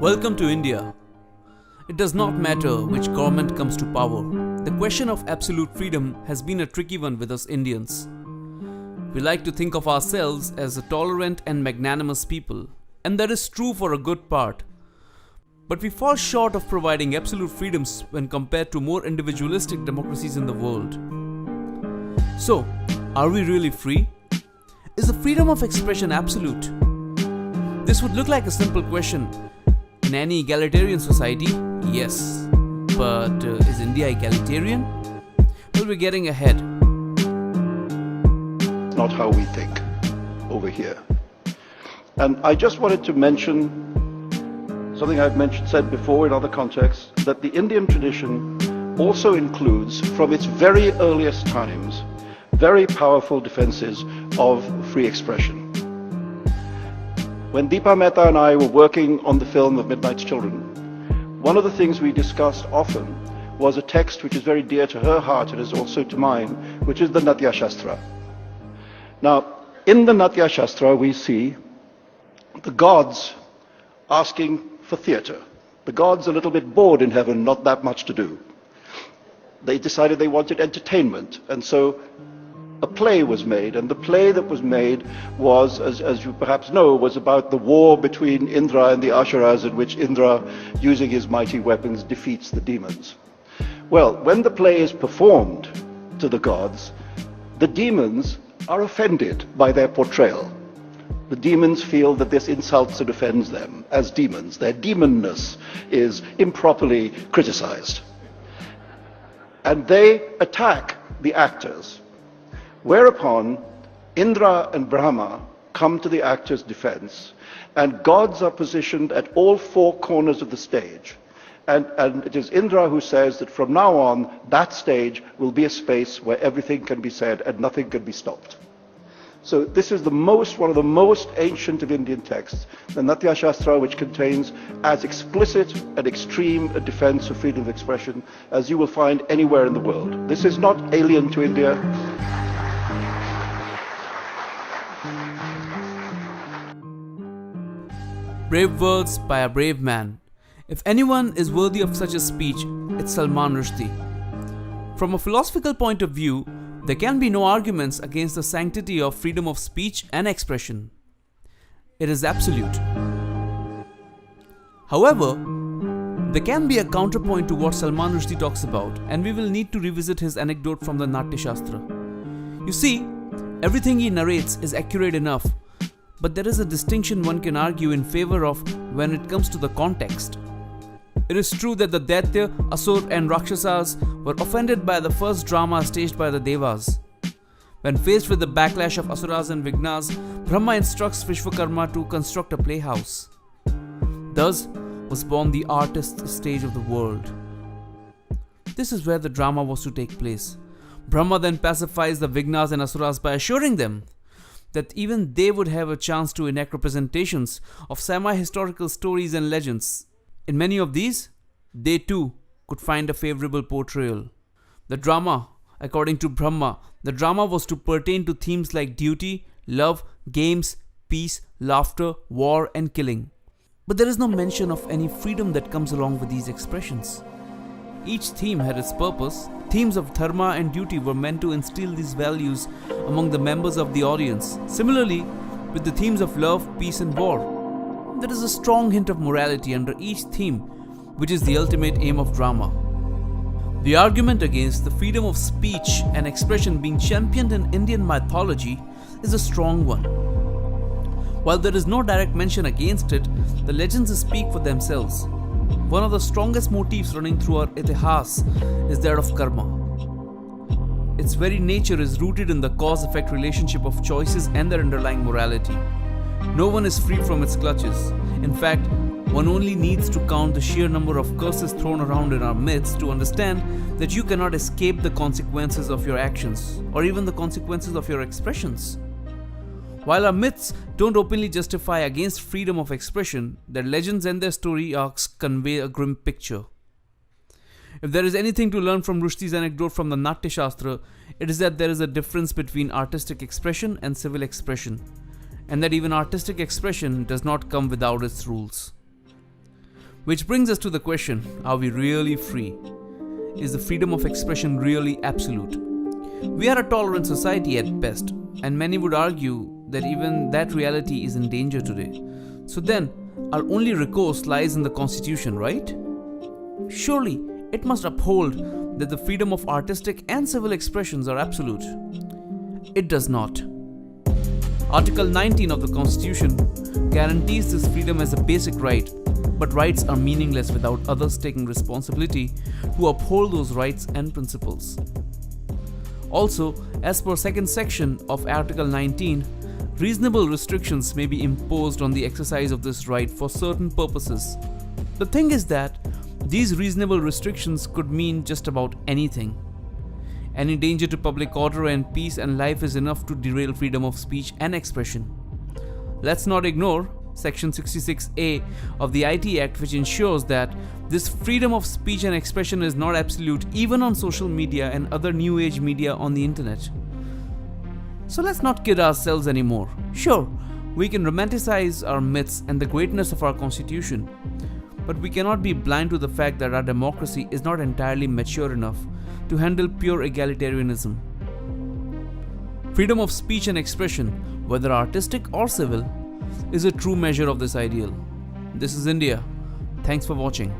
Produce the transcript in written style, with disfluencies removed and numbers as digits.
Welcome to India. It does not matter which government comes to power. The question of absolute freedom has been a tricky one with us Indians. We like to think of ourselves as a tolerant and magnanimous people, and that is true for a good part. But we fall short of providing absolute freedoms when compared to more individualistic democracies in the world. So, are we really free? Is the freedom of expression absolute? This would look like a simple question. In any egalitarian society, yes. But is India egalitarian? Well, we're getting ahead. Not how we think over here. And I just wanted to mention something I've said before in other contexts, that the Indian tradition also includes, from its very earliest times, very powerful defenses of free expression. When Deepa Mehta and I were working on the film of Midnight's Children, one of the things we discussed often was a text which is very dear to her heart and is also to mine, which is the Natya Shastra. Now, in the Natya Shastra, we see the gods asking for theatre. The gods are a little bit bored in heaven, not that much to do. They decided they wanted entertainment, and so a play was made, and the play that was made was, as you perhaps know, was about the war between Indra and the Ashuras, in which Indra, using his mighty weapons, defeats the demons. Well, when the play is performed to the gods, the demons are offended by their portrayal. The demons feel that this insults and offends them as demons. Their demonness is improperly criticized. And they attack the actors. Whereupon Indra and Brahma come to the actors' defense, and gods are positioned at all four corners of the stage. And it is Indra who says that from now on, that stage will be a space where everything can be said and nothing can be stopped. So this is one of the most ancient of Indian texts, the Natya Shastra, which contains as explicit and extreme a defense of freedom of expression as you will find anywhere in the world. This is not alien to India. Brave words by a brave man. If anyone is worthy of such a speech, it's Salman Rushdie. From a philosophical point of view, there can be no arguments against the sanctity of freedom of speech and expression. It is absolute. However, there can be a counterpoint to what Salman Rushdie talks about, and we will need to revisit his anecdote from the Natya Shastra. You see, everything he narrates is accurate enough, but there is a distinction one can argue in favor of when it comes to the context. It is true that the Daitya, Asur and Rakshasas were offended by the first drama staged by the Devas. When faced with the backlash of Asuras and Vignas, Brahma instructs Vishwakarma to construct a playhouse. Thus was born the artist's stage of the world. This is where the drama was to take place. Brahma then pacifies the Vignas and Asuras by assuring them that even they would have a chance to enact representations of semi-historical stories and legends. In many of these, they too could find a favorable portrayal. The drama, according to Brahma, the drama was to pertain to themes like duty, love, games, peace, laughter, war and killing. But there is no mention of any freedom that comes along with these expressions. Each theme had its purpose. Themes of dharma and duty were meant to instill these values among the members of the audience. Similarly, with the themes of love, peace and war, there is a strong hint of morality under each theme, which is the ultimate aim of drama. The argument against the freedom of speech and expression being championed in Indian mythology is a strong one. While there is no direct mention against it, the legends speak for themselves. One of the strongest motifs running through our itihas is that of karma. Its very nature is rooted in the cause-effect relationship of choices and their underlying morality. No one is free from its clutches. In fact, one only needs to count the sheer number of curses thrown around in our midst to understand that you cannot escape the consequences of your actions, or even the consequences of your expressions. While our myths don't openly justify against freedom of expression, their legends and their story arcs convey a grim picture. If there is anything to learn from Rushdie's anecdote from the Natya Shastra, it is that there is a difference between artistic expression and civil expression, and that even artistic expression does not come without its rules. Which brings us to the question, are we really free? Is the freedom of expression really absolute? We are a tolerant society at best, and many would argue that even that reality is in danger today. So then, our only recourse lies in the Constitution, right? Surely, it must uphold that the freedom of artistic and civil expressions are absolute. It does not. Article 19 of the Constitution guarantees this freedom as a basic right, but rights are meaningless without others taking responsibility to uphold those rights and principles. Also, as per second section of Article 19, reasonable restrictions may be imposed on the exercise of this right for certain purposes. The thing is that these reasonable restrictions could mean just about anything. Any danger to public order and peace and life is enough to derail freedom of speech and expression. Let's not ignore Section 66A of the IT Act, which ensures that this freedom of speech and expression is not absolute even on social media and other new age media on the internet. So let's not kid ourselves anymore. Sure, we can romanticize our myths and the greatness of our constitution, but we cannot be blind to the fact that our democracy is not entirely mature enough to handle pure egalitarianism. Freedom of speech and expression, whether artistic or civil, is a true measure of this ideal. This is India. Thanks for watching.